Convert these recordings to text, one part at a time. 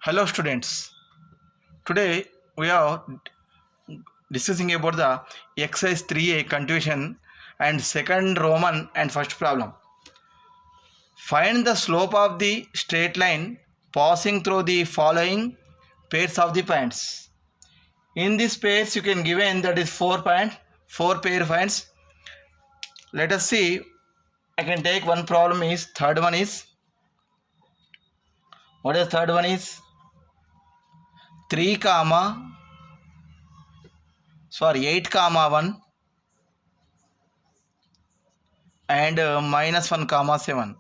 Hello students, today we are discussing about the exercise 3a continuation and second Roman and first problem. Find the slope of the straight line passing through the following pairs of the points. In this pairs you can given that is 4 pair points. Let us see, I can take one problem is third one is, what is third one is 8 comma 1 and -1 7.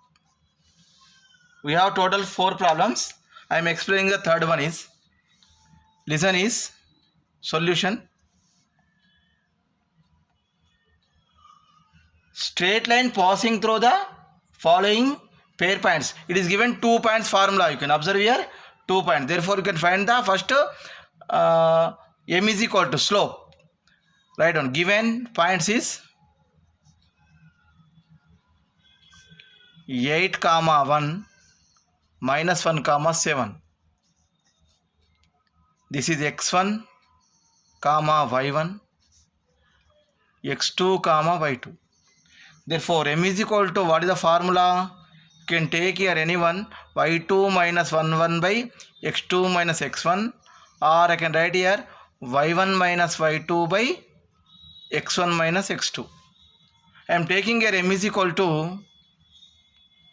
We have total 4 problems. I am explaining the third one is, listen is solution. Straight line passing through the following pair points. It is given 2 points formula. You can observe here 2 points. Therefore, you can find the first m is equal to slope. Write down. Given points is 8 comma 1 -1 comma 7. This is x1 comma y1, x2 comma y2. Therefore, m is equal to, what is the formula? You can take here anyone, y2 minus 1 by x2 minus x1, or I can write here y1 minus y2 by x1 minus x2. I am taking here m is equal to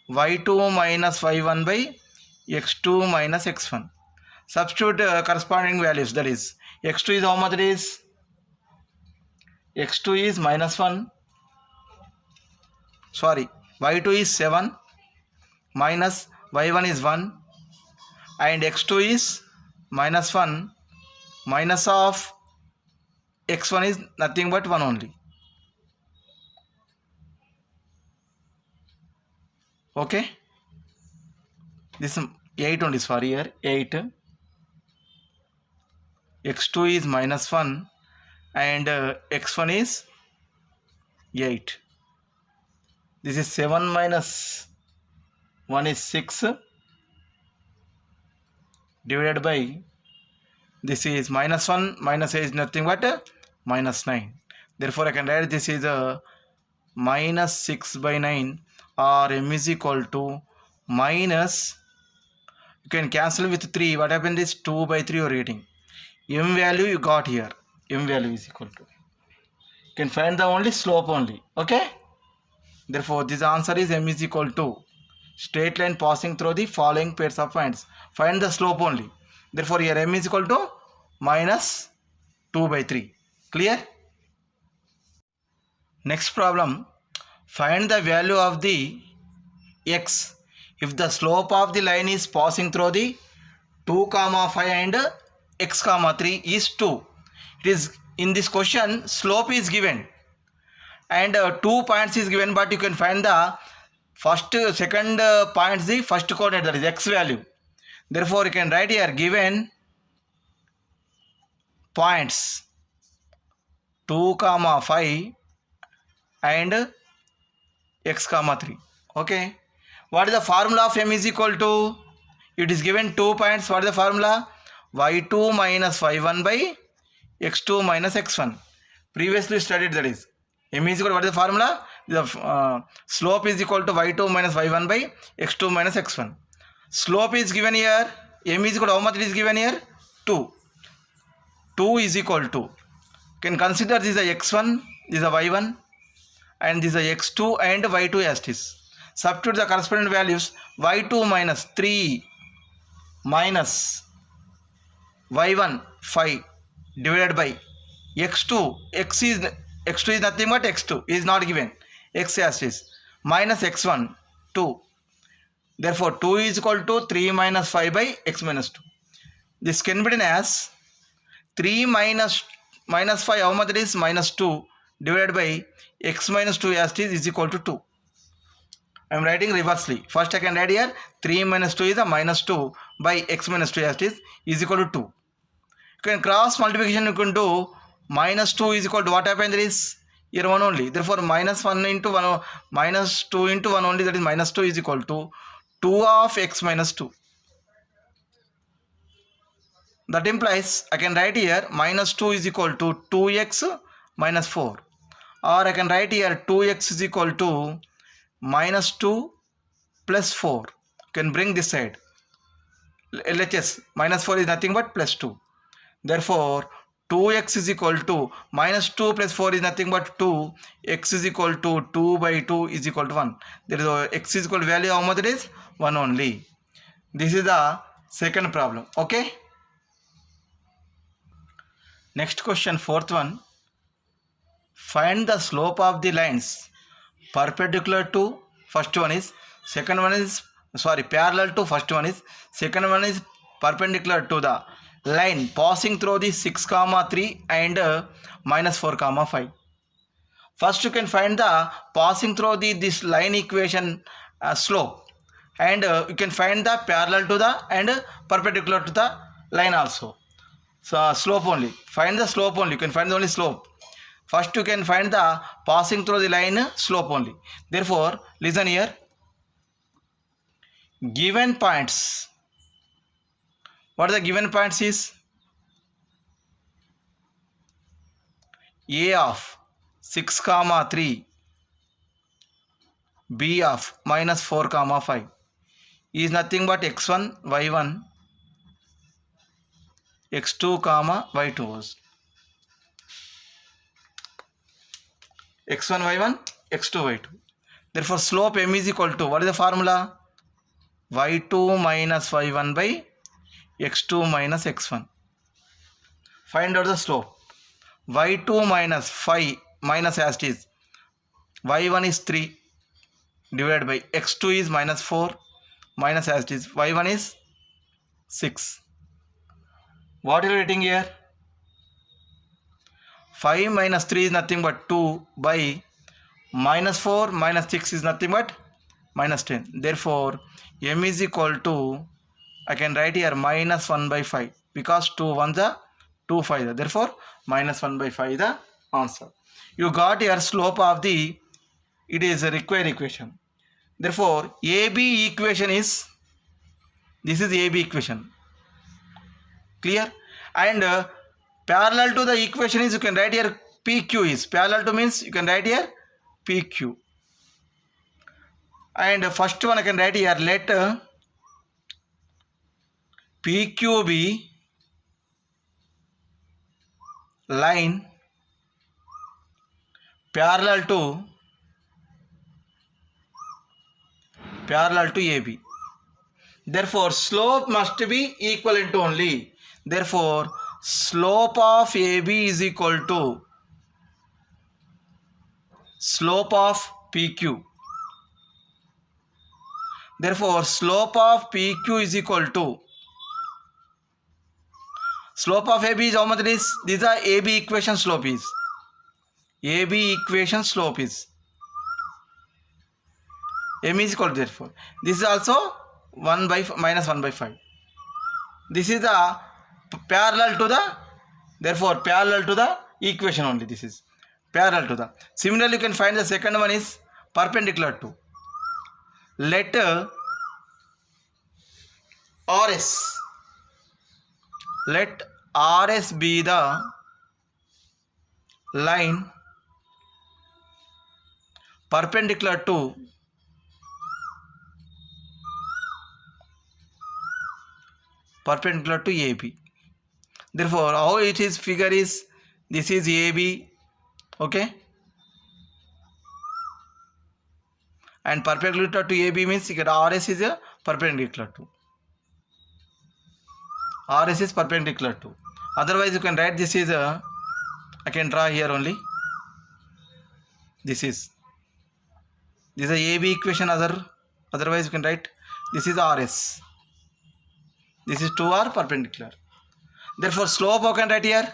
y2 minus y1 by x2 minus x1. Substitute corresponding values, that is x2 is how much it is? x2 is -1, sorry, y2 is 7 minus y1 is 1 and x2 is -1 minus of x1 is nothing but 1 only. Okay, this 8 only, sorry, here 8, x2 is -1 and x1 is 8. This is 7 minus 1 is 6 divided by, this is -1 minus a is nothing but -9. Therefore, I can write this is a -6 by 9, or m is equal to minus, you can cancel with 3. What happened is 2 by 3 you are getting. M value you got here. M value is equal to, you can find the only slope only. Okay. Therefore, this answer is m is equal to straight line passing through the following pairs of points. Find the slope only. Therefore, here m is equal to -2 by 3. Clear? Next problem. Find the value of the x if the slope of the line is passing through the 2 comma 5 and x comma 3 is 2. It is in this question slope is given and 2 points is given, but you can find the second points, the first coordinate, that is x value. Therefore, you can write here given points 2 comma 5 and x comma 3. Okay, what is the formula of m is equal to? It is given 2 points. What is the formula? y2 minus y1 by x2 minus x1. Previously studied, that is m is equal to, what is the formula? The slope is equal to y2 minus y1 by x2 minus x1. Slope is given here. M is equal to how much it is given here? 2. 2 is equal to, you can consider this is a x1, this is a y1 and this is a x2 and y2 as it is. Substitute the corresponding values. y2 minus 3 minus y1 5 divided by x2. x2 is nothing but x2 is not given, x as it is, minus x1 2. Therefore, 2 is equal to 3 minus 5 by x minus 2. This can be written as 3 minus 5, how much it is? -2 divided by x minus 2 as it is equal to 2. I am writing reversely. First I can write here 3 minus 2 is a -2 by x minus 2 as it is equal to 2. You can cross multiplication, you can do -2 is equal to, what happened there is here 1 only. Therefore, -1 into 1, -2 into 1 only, that is -2 is equal to 2 of x minus 2. That implies I can write here minus 2 is equal to 2x minus 4, or I can write here 2x is equal to minus 2 plus 4. You can bring this side. LHS minus 4 is nothing but plus 2. Therefore, 2x is equal to minus 2 plus 4 is nothing but 2. X is equal to 2 by 2 is equal to 1. There is a x is equal to value how much it is? 1 only. This is the second problem. Okay. Next question, fourth one. Find the slope of the lines perpendicular to first one is, second one is parallel to first one is, second one is perpendicular to the line passing through the 6, 3 and minus 4, 5. First you can find the passing through this line equation slope, and you can find the parallel to the and perpendicular to the line also. So slope only, find the slope only, you can find the only slope. First you can find the passing through the line slope only. Therefore, listen here. Given points. What are the given points is? A of 6, 3, B of minus 4, 5 is nothing but x1, y1, x2, y2. x1, y1, x2, y2. Therefore, slope m is equal to, what is the formula? y2 minus y1 by x2 minus x1. Find out the slope. y2 minus 5 minus as it is. y1 is 3 divided by x2 is minus 4 minus as it is. y1 is 6. What are you writing here? 5 minus 3 is nothing but 2 by minus 4 minus 6 is nothing but minus 10. Therefore, m is equal to, I can write here minus 1 by 5 because 2 1s are 2 5. Therefore, minus 1 by 5 is the answer. You got your slope of the, it is a required equation. Therefore, AB equation is, this is AB equation. Clear? And parallel to the equation is, you can write here PQ is, parallel to means you can write here PQ. And first one I can write here, let PQ be line parallel to AB. Therefore, slope must be equivalent to only. Therefore, slope of AB is equal to slope of PQ. Therefore, slope of PQ is equal to slope of AB is how much it is? These are AB equation slope is. AB equation slope is m is equal to, therefore this is also 1 by minus 1 by 5. This is the parallel to the, therefore parallel to the equation only. This is parallel to the. Similarly, you can find the second one is perpendicular to. Let RS, let RS be the line perpendicular to AB. Therefore, how it is figure is, this is AB, okay, and perpendicular to AB means you get RS is a perpendicular to, RS is perpendicular to. Otherwise, you can write this is a, I can draw here only. This is a AB equation. Otherwise, you can write this is RS. This is 2 are perpendicular. Therefore, slope I can write here.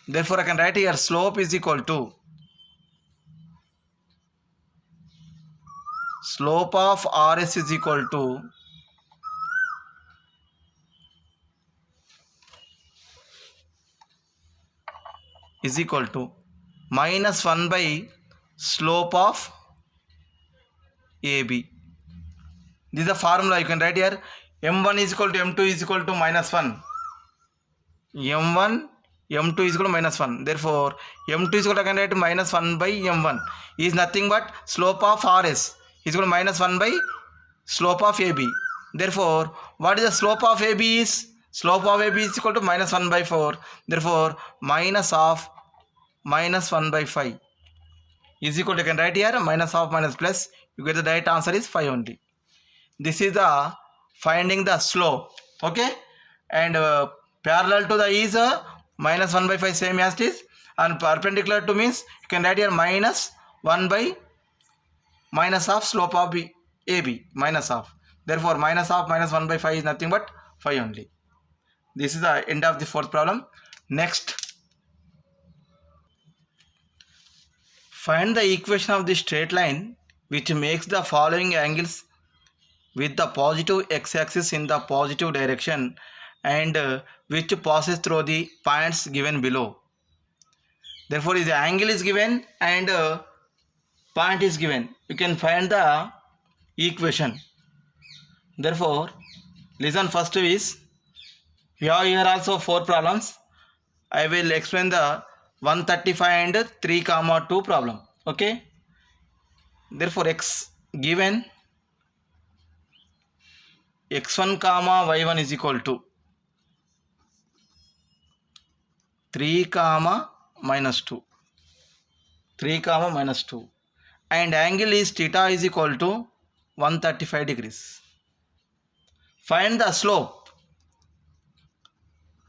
Therefore, I can write here slope is equal to slope of RS is equal to minus 1 by slope of AB. This is the formula you can write here. M1 is equal to M2 is equal to minus 1 m1 m2 is equal to minus 1. Therefore m2 is equal to, I can write minus 1 by m1 is nothing but slope of rs is equal to minus 1 by slope of ab. Therefore what is the slope of ab is? Slope of ab is equal to minus 1 by 4. Therefore minus of minus 1 by 5 is equal to, I can write here minus of minus plus, you get the right answer is 5 only. This is the finding the slope. Okay, and parallel to the is minus 1 by 5 same as it is, and perpendicular to means you can write here minus 1 by minus of slope of AB minus of. Therefore minus of minus 1 by 5 is nothing but 5 only. This is the end of the fourth problem. Next, find the equation of the straight line which makes the following angles with the positive x-axis in the positive direction and which passes through the points given below. Therefore the angle is given and point is given. You can find the equation. Therefore listen, first is we have here also 4 problems. I will explain the 135 and 3, 2 problem. Okay, therefore x given x1 comma y1 is equal to 3 comma minus 2 and angle is theta is equal to 135 degrees. Find the slope.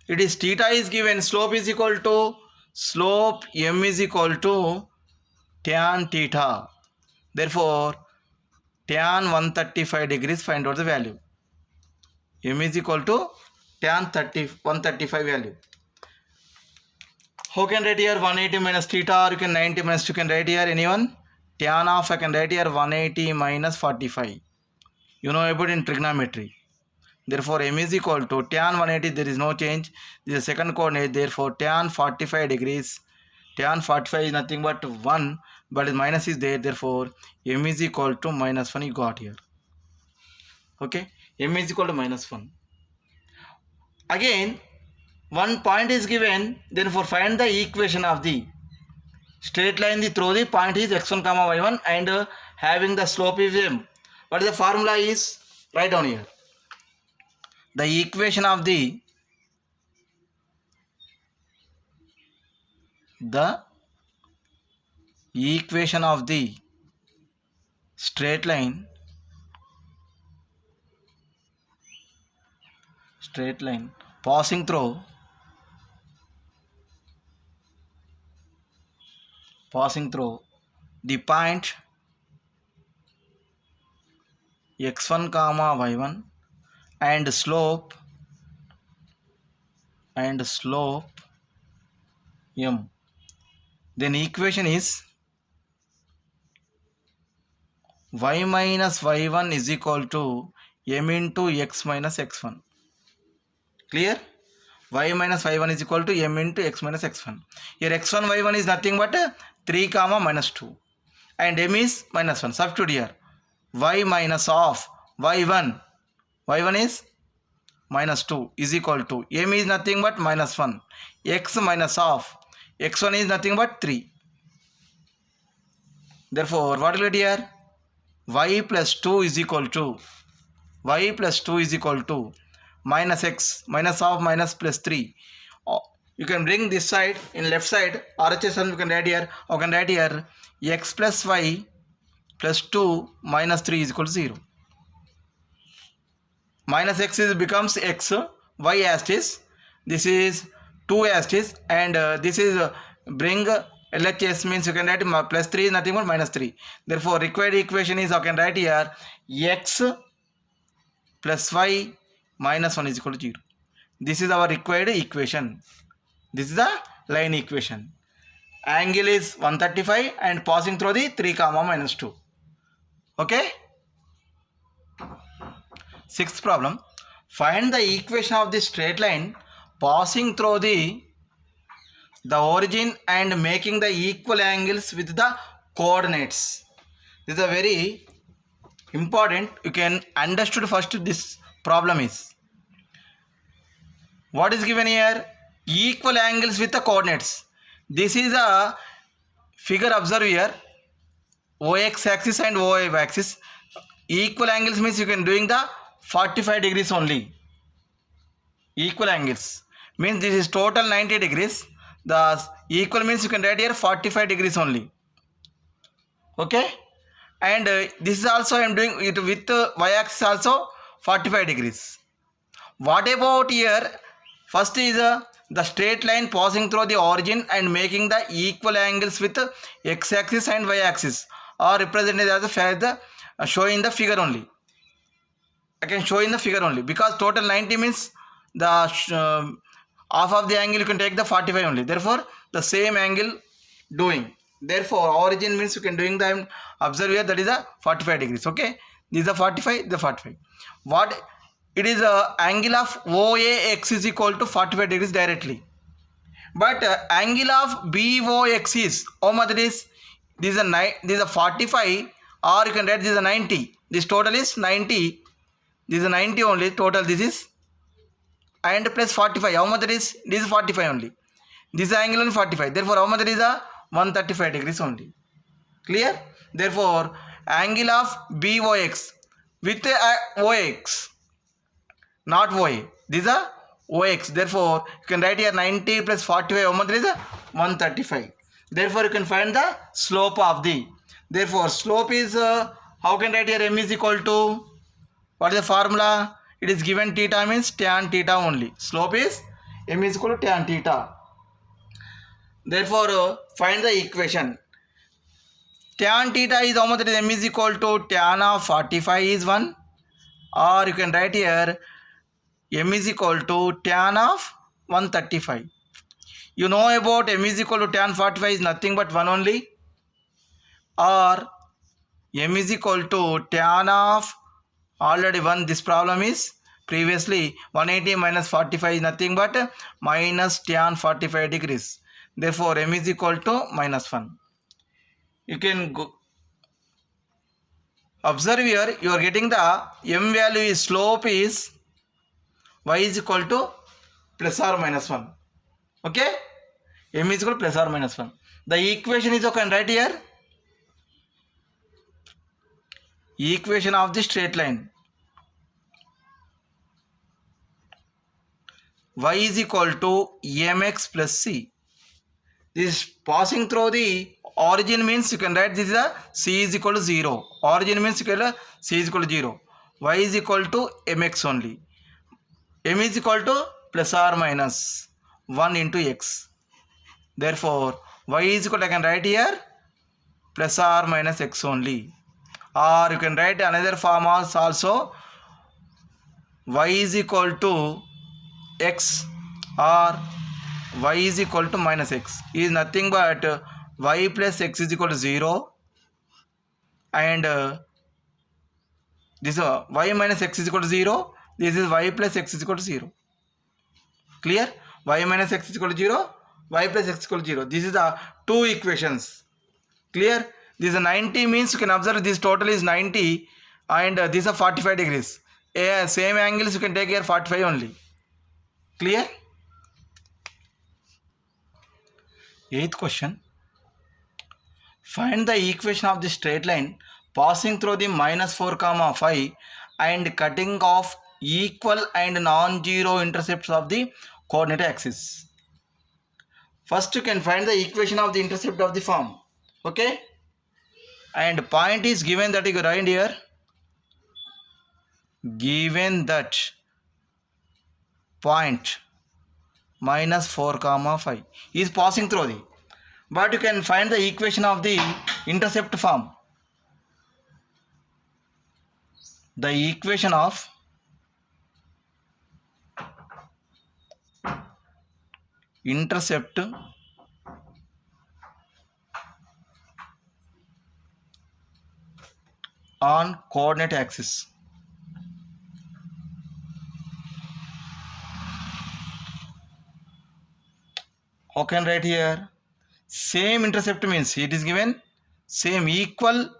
It is theta is given, slope is equal to slope m is equal to tan theta. Therefore tan 135 degrees, find out the value. M is equal to tan 135 value. How can write here 180 minus theta, or you can 90 minus, you can write here anyone. Tan of, I can write here 180 minus 45. You know about in trigonometry. Therefore m is equal to tan 180, there is no change. This is the second coordinate. Therefore tan 45 degrees. Tan 45 is nothing but 1, but minus is there. Therefore m is equal to minus 1 you got here. Okay, m is equal to minus 1. Again one point is given. Therefore find the equation of the straight line through the point is x1 comma y1 and having the slope is m. What is the formula is? Write down here. The equation of the straight line passing through the point x1 comma y1 and slope m. Then equation is y minus y1 is equal to m into x minus x1. Clear? Y minus y1 is equal to m into x minus x1. Here x1 y1 is nothing but 3 comma minus 2 and m is minus 1. Substitute here. Y minus of y1 is minus 2 is equal to m is nothing but minus 1. X minus of x1 is nothing but 3. Therefore what will it here? Y plus 2 is equal to minus x minus of minus plus 3. You can bring this side in left side. RHS you can write here. You can write here x plus y plus 2 minus 3 is equal to 0. Minus x is becomes x, y as it is. This is 2 as it is, and this is bring LHS means you can write plus 3 is nothing but minus 3. Therefore required equation is, you can write here x plus y minus 1 is equal to 0. This is our required equation. This is the line equation. Angle is 135 and passing through the 3 comma minus 2. Okay. Sixth problem. Find the equation of the straight line passing through the origin and making the equal angles with the coordinates. This is a very important. You can understood first this problem is. What is given here? equal angles with the coordinates. This is a figure, observe here, OX axis and OY axis. Equal angles means you can doing the 45 degrees only. Equal angles means this is total 90 degrees. The equal means you can write here 45 degrees only. Okay, and this is also I am doing it with y-axis also 45 degrees. What about here? First is the straight line passing through the origin and making the equal angles with x-axis and y-axis are represented as a show in the figure only. I can show in the figure only because total 90 means the half of the angle you can take the 45 only. Therefore, the same angle doing. Therefore, origin means you can doing the observe here, that is a 45 degrees. Okay, this is a 45, the 45. What it is a angle of OAX is equal to 45 degrees directly. But angle of BOX is how much it is? This is a 45, or you can write this is a 90. This total is 90. This is 90 only total. This is and plus 45. How much it is? This is 45 only. This angle only 45. Therefore, how much it is a 135 degrees only. Clear? Therefore, angle of BOX with OX, not OA. This is a OX. Therefore, you can write here 90 plus 45. How much is a 135. Therefore, you can find the slope of the. Therefore, slope is how can write here m is equal to, what is the formula? It is given theta means tan theta only. Slope is m is equal to tan theta. Therefore, find the equation. Tan theta is how much? It is m is equal to tan of 45 is 1, or you can write here m is equal to tan of 135. You know about m is equal to tan 45 is nothing but 1 only, or m is equal to tan of already 1. This problem is previously 180 minus 45 is nothing but minus tan 45 degrees. Therefore, m is equal to minus 1. You can go observe here, you are getting the m value is slope is y is equal to plus or minus 1. Okay, m is equal to plus or minus 1. The equation is okay, right here. Equation of the straight line, y is equal to mx plus c. This is passing through the origin means you can write this is a c is equal to 0. Origin means you can c is equal to 0. Y is equal to mx only. M is equal to plus or minus 1 into x. Therefore, y is equal to, I can write here plus or minus x only. Or you can write another form also, y is equal to x or y is equal to minus x is nothing but y plus x is equal to 0, and this y minus x is equal to 0. This is y plus x is equal to 0. Clear? Y minus x is equal to 0, y plus x is equal to 0. This is the two equations. Clear? This is 90 means you can observe this total is 90, and this is 45 degrees. Same angles you can take here 45 only. Clear? 8th question. Find the equation of the straight line passing through the minus 4 comma 5 and cutting off equal and non-zero intercepts of the coordinate axis. First you can find the equation of the intercept of the form. Okay, and point is given that you can write here, given that point minus 4 comma 5 is passing through the, but you can find the equation of the intercept form. The equation of intercept on coordinate axis. How can write here? Same intercept means it is given same equal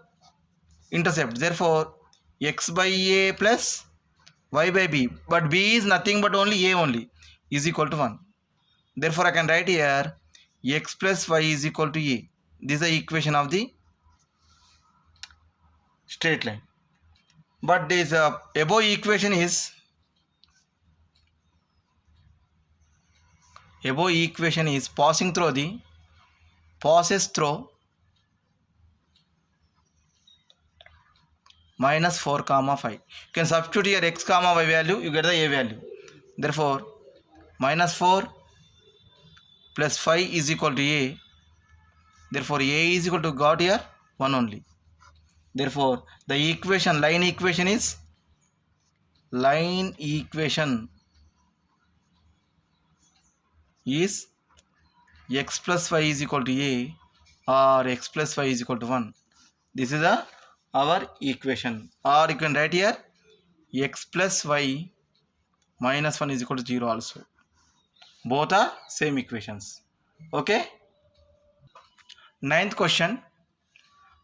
intercept. Therefore, x by a plus y by b, but b is nothing but only a only, is equal to 1. Therefore I can write here x plus y is equal to a. This is the equation of the straight line. But this above equation is passes through minus 4 comma 5. You can substitute here x comma y value, you get the a value. Therefore minus 4 plus 5 is equal to a. Therefore a is equal to got here 1 only. Therefore the line equation is x plus y is equal to a or x plus y is equal to 1. This is our equation. Or you can write here x plus y minus 1 is equal to 0 also. Both are same equations. Okay. Ninth question.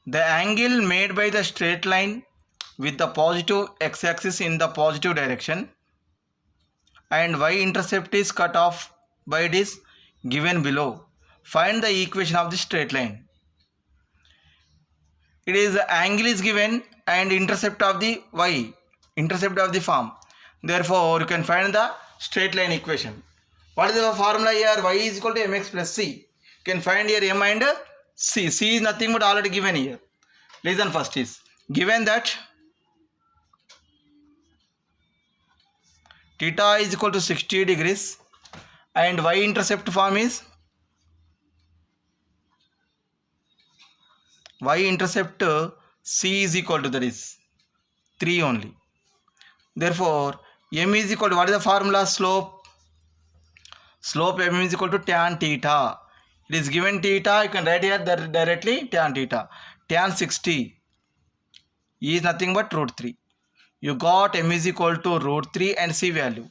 The angle made by the straight line with the positive x-axis in the positive direction and y-intercept is cut off by this given below. Find the equation of the straight line. It is the angle is given and intercept of the form. Therefore you can find the straight line equation. What is the formula here? Y is equal to mx plus c. You can find here m and c. C is nothing but already given here. Listen first is given that theta is equal to 60 degrees and y-intercept form is y-intercept c is equal to, that is 3 only. Therefore m is equal to, what is the formula? Slope m is equal to tan theta. It is given theta, you can write here directly tan theta. Tan 60 is nothing but root 3. You got m is equal to root 3 and c value.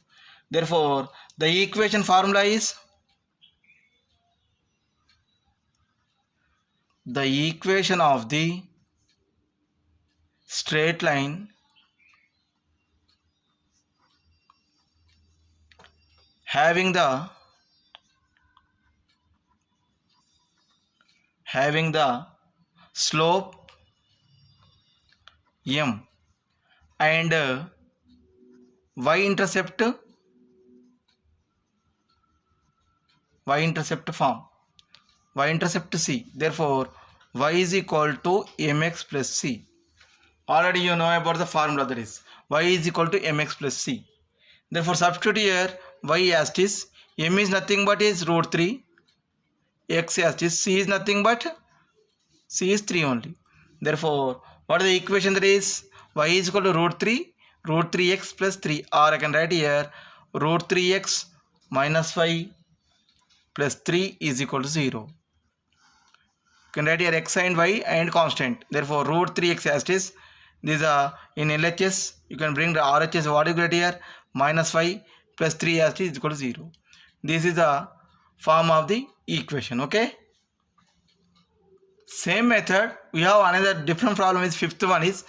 Therefore the equation formula is the equation of the straight line having the slope m and y-intercept form, y-intercept c. Therefore y is equal to mx plus c. Already you know about the formula, that is y is equal to mx plus c. Therefore substitute here y as it is, m is nothing but is root 3, x as it is, c is nothing but c is 3 only. Therefore what is the equation? That is y is equal to root 3x plus 3, or I can write here root 3x minus 5 plus 3 is equal to 0. You can write here x and y and constant. Therefore root 3x as it is. These are in LHS. You can bring the RHS. What you get here? Minus 5 plus 3 as it is equal to 0. This is the form of the equation. Okay. Same method. We have another different problem. Is fifth one is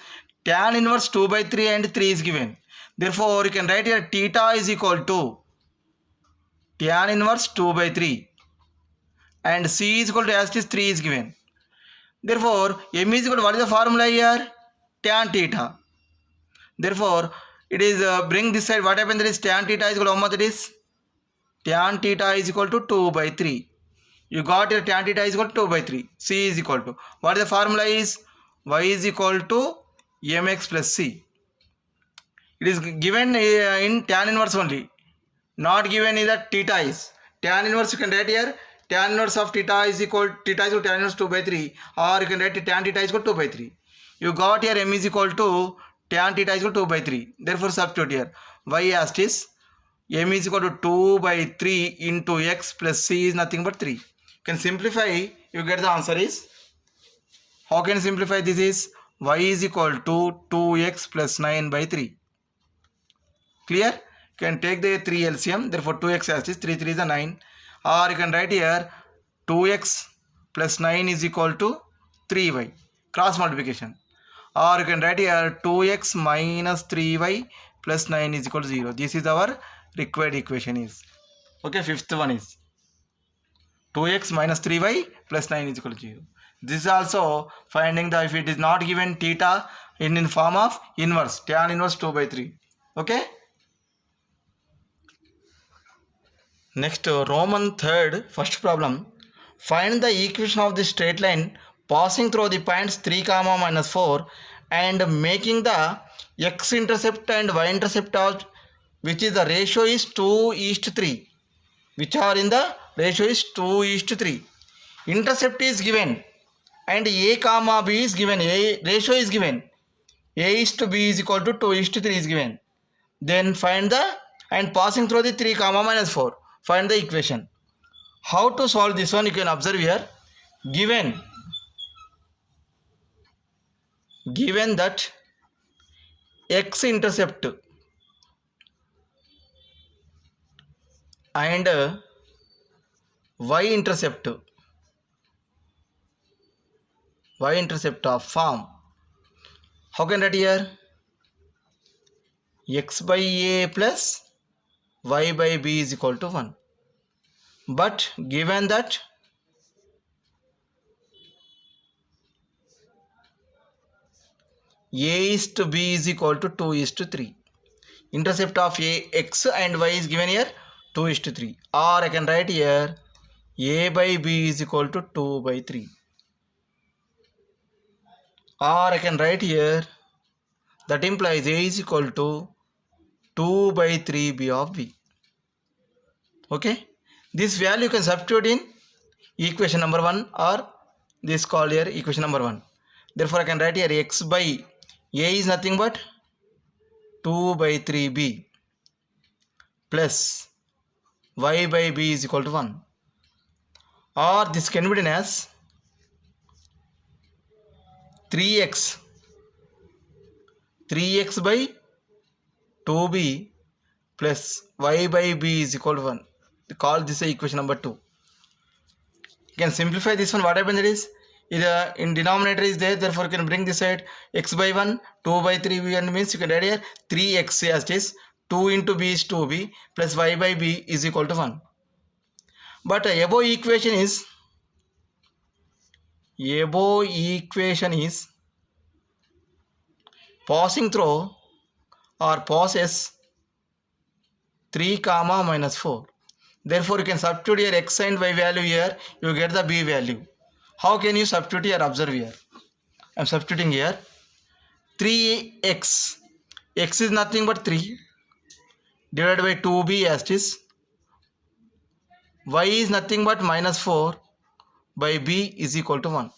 tan inverse 2 by 3 and 3 is given. Therefore you can write here theta is equal to tan inverse 2 by 3 and c is equal to, as it is, 3 is given. Therefore m is equal to, what is the formula here? Tan theta. Therefore it is bring this side. What happens? That is tan theta is equal to how much? It is tan theta is equal to 2 by 3. You got your tan theta is equal to 2 by 3. C is equal to, what is the formula is? Y is equal to mx plus c. It is given in tan inverse only, not given is that theta is. Tan inverse you can write here tan inverse of theta is equal to tan inverse 2 by 3, or you can write tan theta is equal to 2 by 3. You got here m is equal to tan theta is equal to 2 by 3. Therefore substitute here y as it is, m is equal to 2 by 3 into x plus c is nothing but 3. You can simplify, you get the answer is, how can you simplify this? Is y is equal to 2x plus 9 by 3. Clear? You can take the 3 LCM. Therefore 2x as it is, 3 3 is a 9. Or you can write here 2x plus 9 is equal to 3y, cross multiplication. Or you can write here 2x minus 3y plus 9 is equal to 0. This is our required equation is. Okay, fifth one is. 2x minus 3y plus 9 is equal to 0. This is also finding the if it is not given theta in form of inverse, tan inverse 2 by 3. Okay. Next, Roman third, first problem. Find the equation of the straight line passing through the points 3, minus 4 and making the x-intercept and y-intercept of which is the ratio is 2:3. Which are in the ratio is 2:3. Intercept is given and a comma b is given. A ratio is given. A is to b is equal to 2:3 is given. Then find the and passing through the 3, minus 4. Find the equation. How to solve this one? You can observe here. Given that x-intercept and y-intercept of form. How can that here? X by a plus y by b is equal to 1. But given that a is to b is equal to 2:3. Intercept of a x and y is given here 2:3. Or I can write here a by b is equal to 2 by 3. Or I can write here that implies a is equal to 2 by 3 b of b. Okay. This value you can substitute in equation number 1 or this called here equation number 1. Therefore I can write here x by a is nothing but 2 by 3b plus y by b is equal to 1. Or this can be written as 3x by 2b plus y by b is equal to 1. Call this equation number 2. You can simplify this one. What happens is either in denominator is there, therefore you can bring this side x by 1, 2 by 3b, and means you can add here 3x as it is, 2 into b is 2b plus y by b is equal to 1. But above equation is passing through or passes 3, minus 4. Therefore, you can substitute your x and y value here, you get the b value. How can you substitute here? Observe here. I am substituting here 3x. X is nothing but 3 divided by 2b as it is. Y is nothing but minus 4 by b is equal to 1.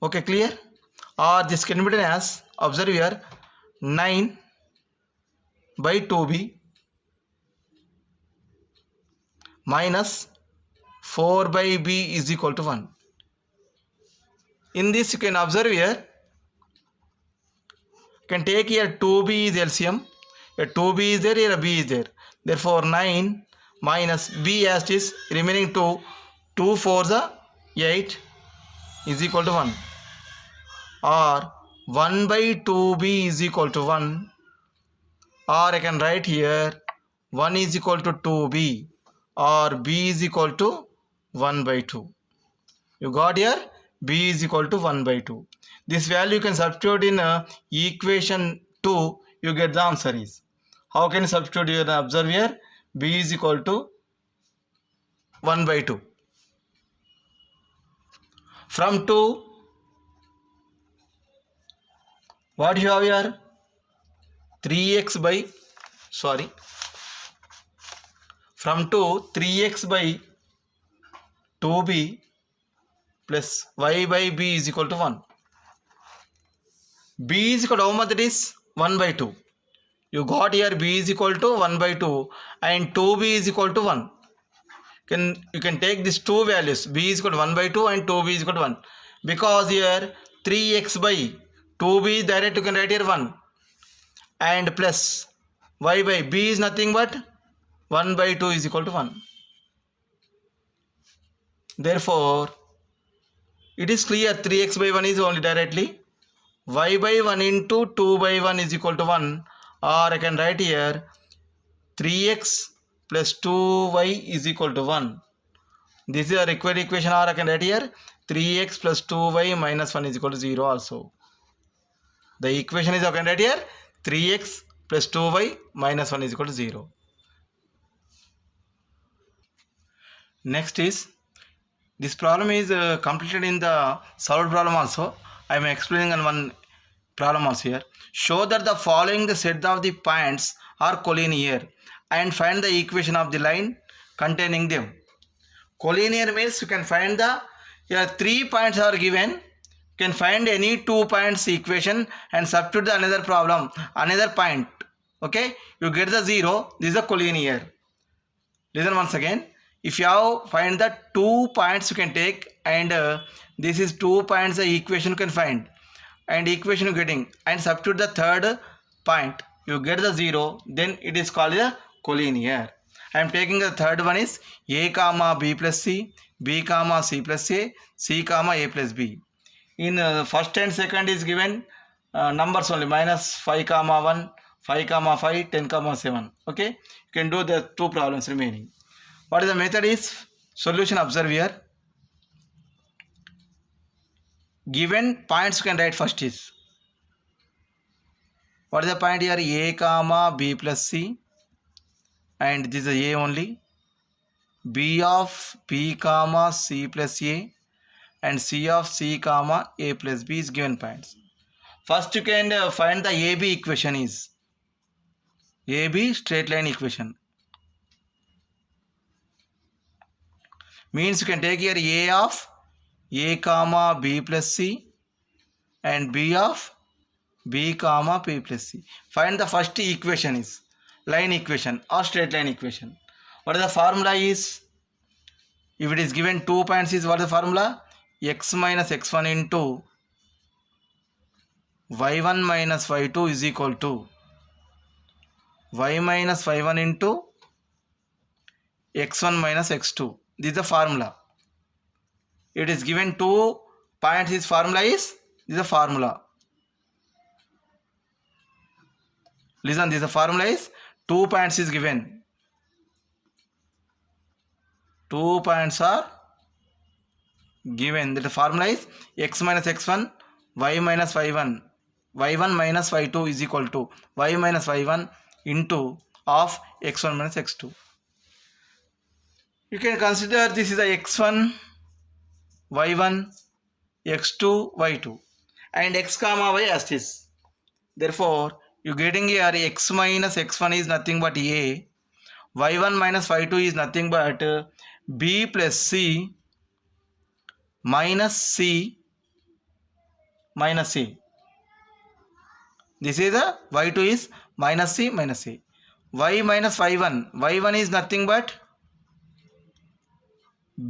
Okay, clear? Or this can be written as, observe here, 9 by 2b minus 4 by b is equal to 1. In this you can observe here, you can take here 2b is LCM, here 2b is there, here b is there. Therefore 9 minus b as it is, remaining 2, 2 4s are 8 is equal to 1. Or 1 by 2b is equal to 1. Or I can write here 1 is equal to 2b or b is equal to 1 by 2. You got here b is equal to 1 by 2. This value you can substitute in equation 2, you get the answer is. How can you substitute here? Observe here, b is equal to 1 by 2. From 2, what you have here? 3x by, from 2, 3x by 2b plus y by b is equal to 1. b is equal to how much it is? 1 by 2. You got here b is equal to 1 by 2 and 2b is equal to 1. You can take these two values, b is equal to 1 by 2 and 2b is equal to 1. Because here 3x by 2b direct you can write here 1 and plus y by b is nothing but 1 by 2 is equal to 1. Therefore, it is clear 3x by 1 is only directly y by 1 into 2 by 1 is equal to 1. Or I can write here 3x plus 2y is equal to 1. This is a required equation, or I can write here 3x plus 2y minus 1 is equal to 0 also. The equation is, I can write here 3x plus 2y minus 1 is equal to 0. Next is, this problem is completed in the solved problem also. I am explaining on one problem also here. Show that the following the set of the points are collinear and find the equation of the line containing them. Collinear means you can find the, here 3 points are given. You can find any 2 points equation and substitute the another problem, another point. Okay, you get the 0. This is a collinear. Listen once again. If you have find the 2 points you can take, and this is 2 points the equation you can find, and equation you getting, and substitute the third point, you get the 0, then it is called a collinear. I am taking the third one is a comma b plus c, b comma c plus a, c comma a plus b. In first and second is given numbers only, minus 5 comma 1, 5 comma 5, 10 comma 7. Okay, you can do the 2 problems remaining. What is the method is solution? Observe here. Given points you can write first is, what is the point here? A comma b plus c, and this is a only, b of b comma c plus a, and c of c comma a plus b is given points. First you can find the AB equation is, AB straight line equation. Means you can take here a of a comma b plus c and b of b comma p plus c. Find the first equation is line equation or straight line equation. What is the formula is? If it is given 2 points is, what is the formula? X minus x1 into y1 minus y2 is equal to y minus y1 into x1 minus x2. This is the formula. It is given 2 points, his formula is, this is the formula. Listen, this is the formula is 2 points is given. 2 points are given. That the formula is x minus x1, y minus y1, y1 minus y2 is equal to y minus y1 into of x1 minus x2. You can consider this is a x1, y1, x2, y2, and x comma y as is. Therefore, you getting here x minus x1 is nothing but a, y1 minus y2 is nothing but b plus c minus c minus a. This is a y2 is minus c minus a. Y minus y1, y1 is nothing but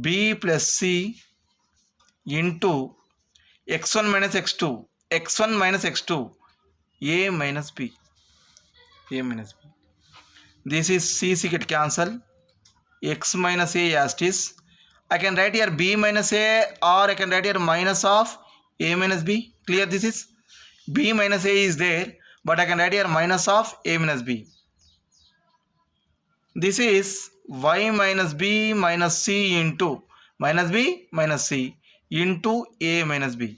b plus c into x1 minus x2, x1 minus x2, a minus b, a minus b. This is c get cancel, x minus a as it is. I can write here b minus a, or I can write here minus of a minus b. Clear? This is b minus a is there, but I can write here minus of a minus b. This is y minus b minus c into minus b minus c into a minus b.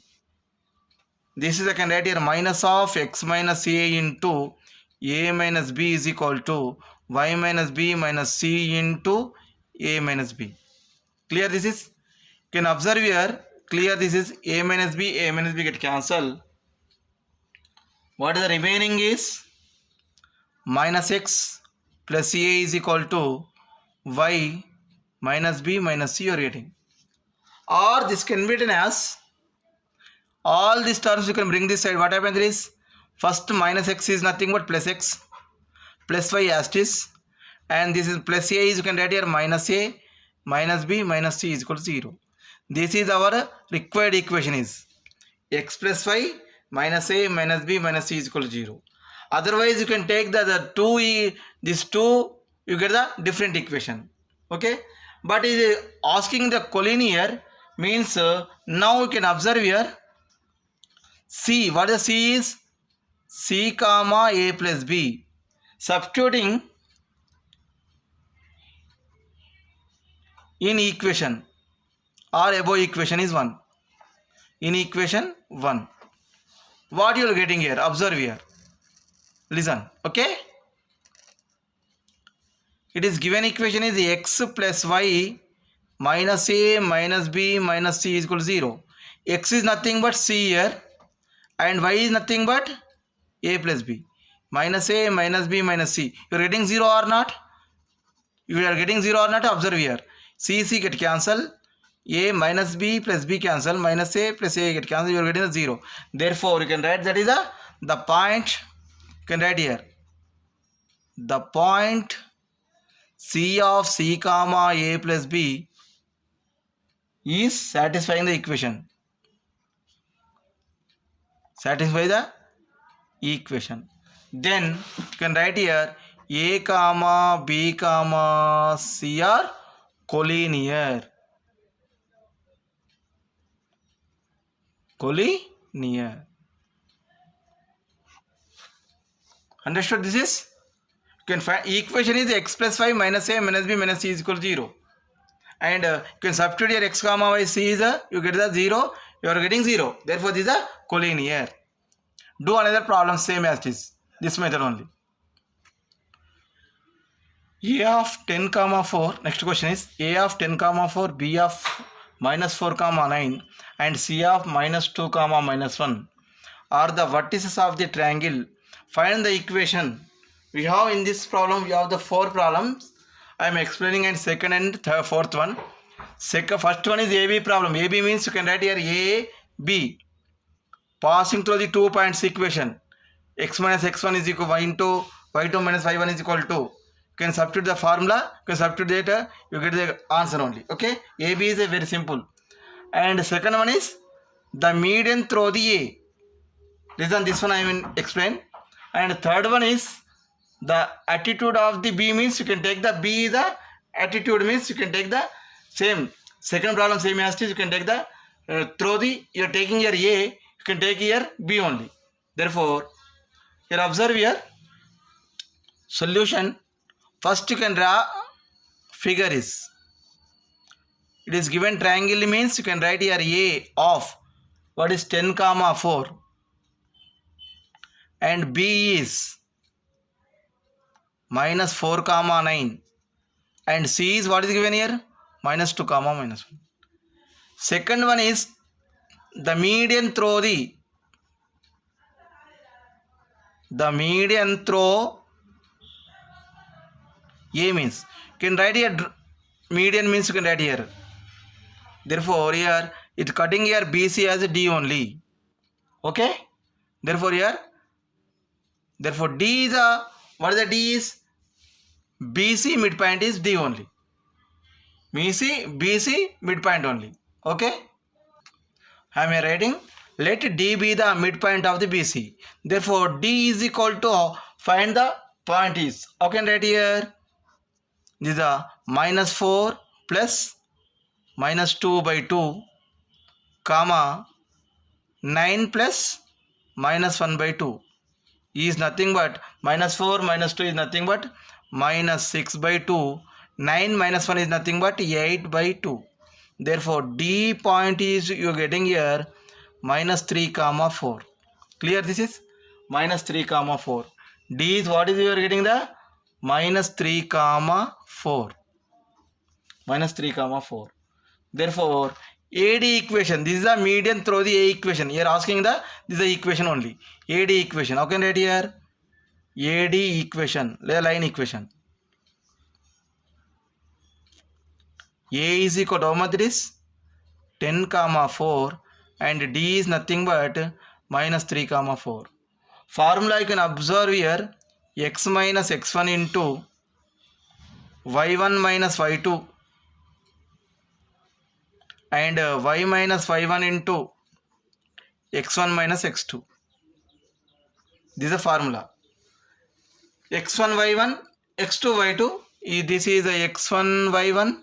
This is, I can write here minus of x minus a into a minus b is equal to y minus b minus c into a minus b. Clear? This is, you can observe here, clear, this is a minus b get cancelled. What is the remaining is minus x plus a is equal to y minus b minus c you are getting. Or this can be written as, all these terms you can bring this side. What happens is, first minus x is nothing but plus x, plus y as it is, and this is plus a is, you can write here minus a minus b minus c is equal to 0. This is our required equation is x plus y minus a minus b minus c is equal to 0. Otherwise you can take the 2, this 2, you get the different equation. Okay, but it is asking the collinear means now you can observe here c. What is c is? C comma a plus b. Substituting in equation, or above equation is 1. In equation 1. What you are getting here? Observe here. Listen. Okay. It is given equation is x plus y minus a minus b minus c is equal to 0. X is nothing but c here and y is nothing but a plus b. Minus a minus b minus c. You are getting 0 or not? You are getting 0 or not? Observe here. C get cancel. A minus b plus b cancel. Minus a plus a get cancel. You are getting the 0. Therefore, you can write that is the point. You can write here. The point C of c comma a plus b is satisfying the equation. Satisfy the equation. Then you can write here a comma b comma c are collinear. Collinear. Understood this is? You can find equation is x plus y minus a minus b minus c is equal to 0. And you can substitute here x comma y c is you get the 0. You are getting 0. Therefore, this is a collinear. Do another problem same as this. This method only. A of 10 comma 4. Next question is a of 10 comma 4, b of minus 4 comma 9 and c of minus 2 comma minus 1 are the vertices of the triangle. Find the equation. We have in this problem, we have the 4 problems. I am explaining in second and third, fourth one. First one is AB problem. AB means you can write here A, B. Passing through the 2 points equation. X minus x1 is equal to y into y2 minus y1 is equal to 2. You can substitute the formula. You can substitute that. You get the answer only. Okay. AB is a very simple. And second one is the median through the A. Listen, this one I will explain. And third one is the attitude of the B means you can take the B is the attitude means you can take the same. Second problem same as this. You can take the through the you are taking here A. You can take here B only. Therefore, here observe here solution. First you can draw figure is. It is given triangle means you can write here A of what is 10 comma 4 and B is minus 4 comma 9 and C is what is given here minus 2 comma minus 1. Second one is the median through A means you can write here median means you can write here. Therefore here it cutting here BC as a D only. Okay. Therefore here D is a what is the D is BC midpoint is D only. BC midpoint only. Okay. I am writing let D be the midpoint of the BC. Therefore D is equal to find the point is. How can I write here? This is a minus 4 plus minus 2 by 2 comma 9 plus minus 1 by 2 is nothing but minus 4 minus 2 is nothing but minus 6 by 2. 9 minus 1 is nothing but 8 by 2. Therefore D point is you are getting here minus 3 comma 4. Clear this is minus 3 comma 4. D is what is you are getting the minus 3 comma 4. Minus 3 comma 4. Therefore AD equation, this is the median through the A equation. Here asking this is the equation only. AD equation. How can I write here? AD equation, line equation. A is equal to how much it is? 10 comma 4 and D is nothing but minus 3 comma 4. Formula you can observe here x minus x1 into y1 minus y2 and y minus y1 into x1 minus x2. This is the formula. x1 y1 x2 y2 this is a x1 y1,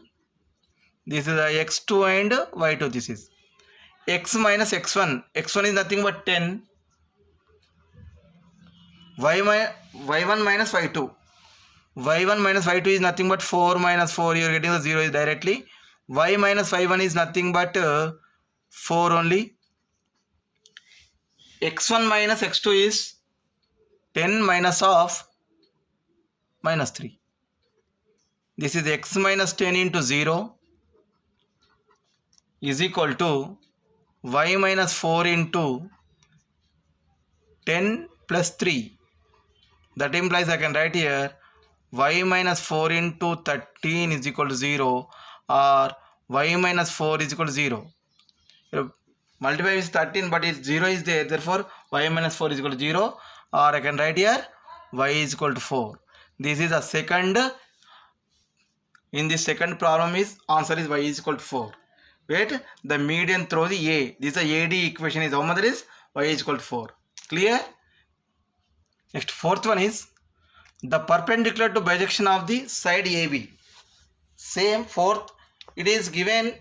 this is a x2 and y2. This is x minus x1 is nothing but 10, y1 minus y2 is nothing but 4 minus 4. You are getting the 0 is directly y minus y1 is nothing but 4 only. x1 minus x2 is 10 minus of minus 3. This is x minus 10 into 0 is equal to y minus 4 into 10 plus 3. That implies I can write here y minus 4 into 13 is equal to 0, or y minus 4 is equal to 0. Multiply with 13, but it's 0 is there, therefore y minus 4 is equal to 0, or I can write here y is equal to 4. This is a second. In this second problem is answer is y is equal to 4. Wait, the median through the a. This is a AD equation is how much is y is equal to 4. Clear? Next, fourth one is the perpendicular to bisection of the side AB. Same fourth, it is given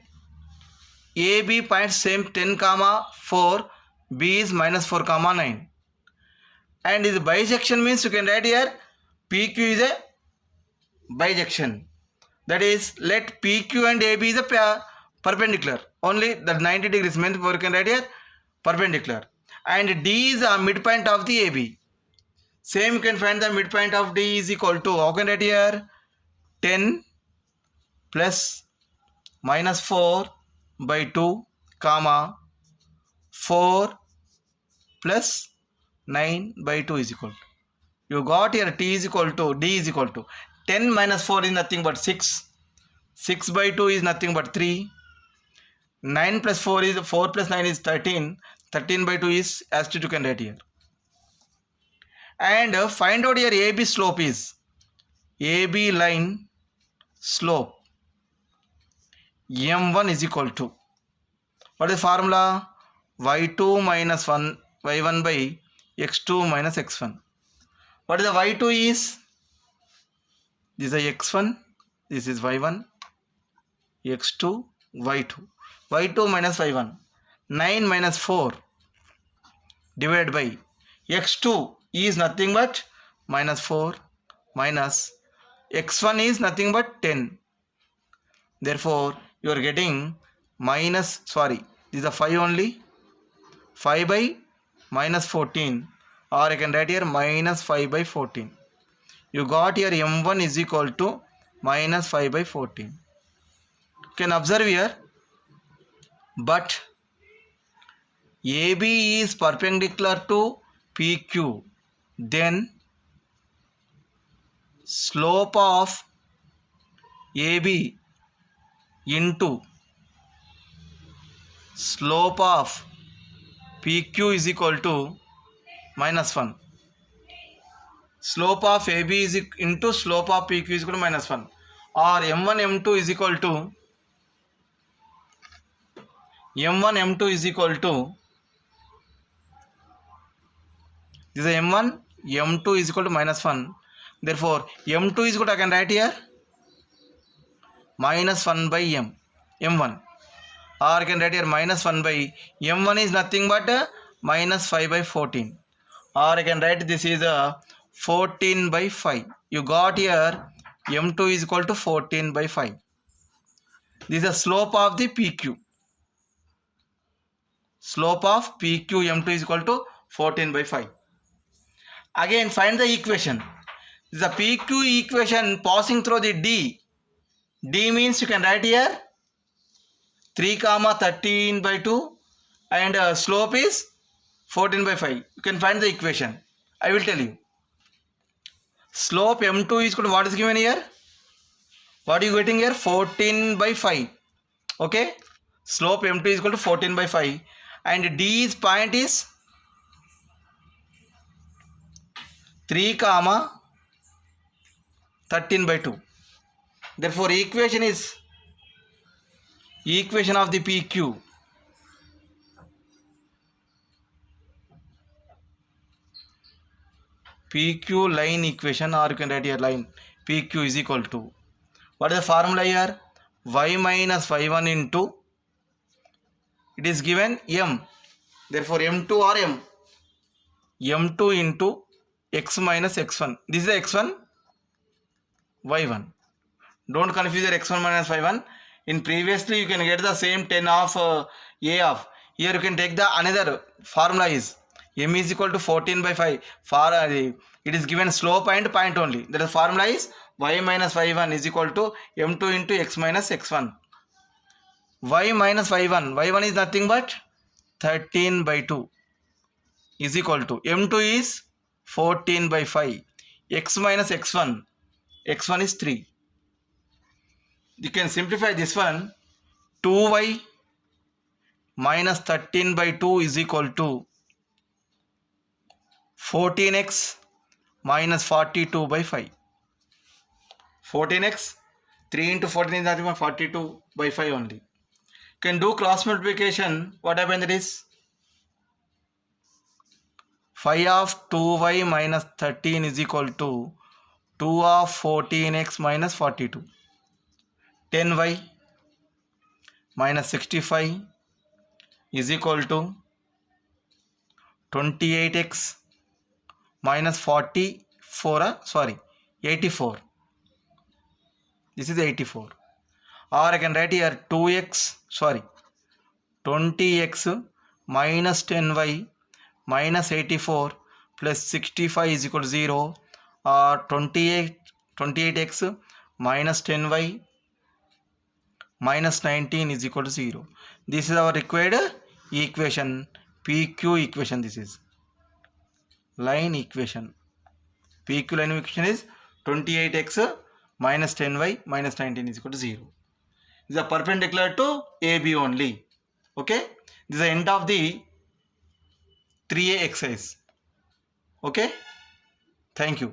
AB point same 10 comma 4, B is minus 4 comma 9. And is bisection means you can write here PQ is a bisection. That is, let PQ and AB is a perpendicular. Only the 90 degrees means we can write here perpendicular. And D is a midpoint of the AB. Same you can find the midpoint of D is equal to, how can I write here? 10 plus minus 4 by 2 comma 4 plus 9 by 2 is equal to. You got here T is equal to, D is equal to 10 minus 4 is nothing but 6. 6 by 2 is nothing but 3. 9 plus 4 is 4 plus 9 is 13. 13 by 2 is as to you can write here. And find out your AB slope is AB line slope M1 is equal to, what is the formula? Y2 minus 1 Y1 by X2 minus X1. What is the Y2 is? This is X1, this is Y1, X2, Y2. Y2 minus Y1. 9 minus 4 divided by X2 is nothing but minus 4 minus X1 is nothing but 10. Therefore, you are getting minus, this is a 5 only. 5 by minus 14, or I can write here minus 5 by 14. You got here M1 is equal to minus 5 by 14. You can observe here, but AB is perpendicular to PQ, then slope of AB into slope of PQ is equal to minus 1. Slope of AB is into slope of PQ is equal to minus 1. Or M1 M2 is equal to this is M1 M2 is equal to minus 1. Therefore, M2 is equal to, I can write here minus 1 by M1. Or I can write here minus 1 by M1 is nothing but minus 5 by 14. Or I can write this is 14 by 5. You got here M2 is equal to 14 by 5. This is the slope of the PQ. Slope of PQ M2 is equal to 14 by 5. Again, find the equation. This is the PQ equation passing through the D. D means you can write here 3 comma 13 by 2 and slope is 14 by 5. You can find the equation. I will tell you. Slope M2 is equal to what is given here? What are you getting here? 14 by 5. Okay. Slope M2 is equal to 14 by 5. And D's point is 3 comma 13 by 2. Therefore, equation is equation of the PQ. PQ line equation, or you can write here line PQ is equal to, what is the formula here? Y minus y1 into, it is given M. Therefore, M2 or M. M2 into x minus x1. This is the x1, y1. Don't confuse your x1 minus y1. In previously you can get the same 10 of a of. Here you can take the another formula is m is equal to 14 by 5 for it is given slope and point only. That the formula is y minus y1 is equal to m2 into x minus x1. Y minus y1 is nothing but 13 by 2 is equal to m2 is 14 by 5, x minus x1 is 3. You can simplify this one. 2y minus 13 by 2 is equal to 14x minus 42 by 5. 14x, 3 into 14 is nothing but 42 by 5 only. You can do cross multiplication. What happens, that is 5 of 2y minus 13 is equal to 2 of 14x minus 42. 10y minus 65 is equal to 28x minus 84. This is 84. Or I can write here 20x minus 10y minus 84 plus 65 is equal to 0, or 28x minus 10y minus 19 is equal to 0. This is our required equation, PQ equation. This is line equation. PQ line equation is 28x minus 10y minus 19 is equal to 0. This is a perpendicular to AB only. Okay, this is the end of the 3A exercise. Okay, thank you.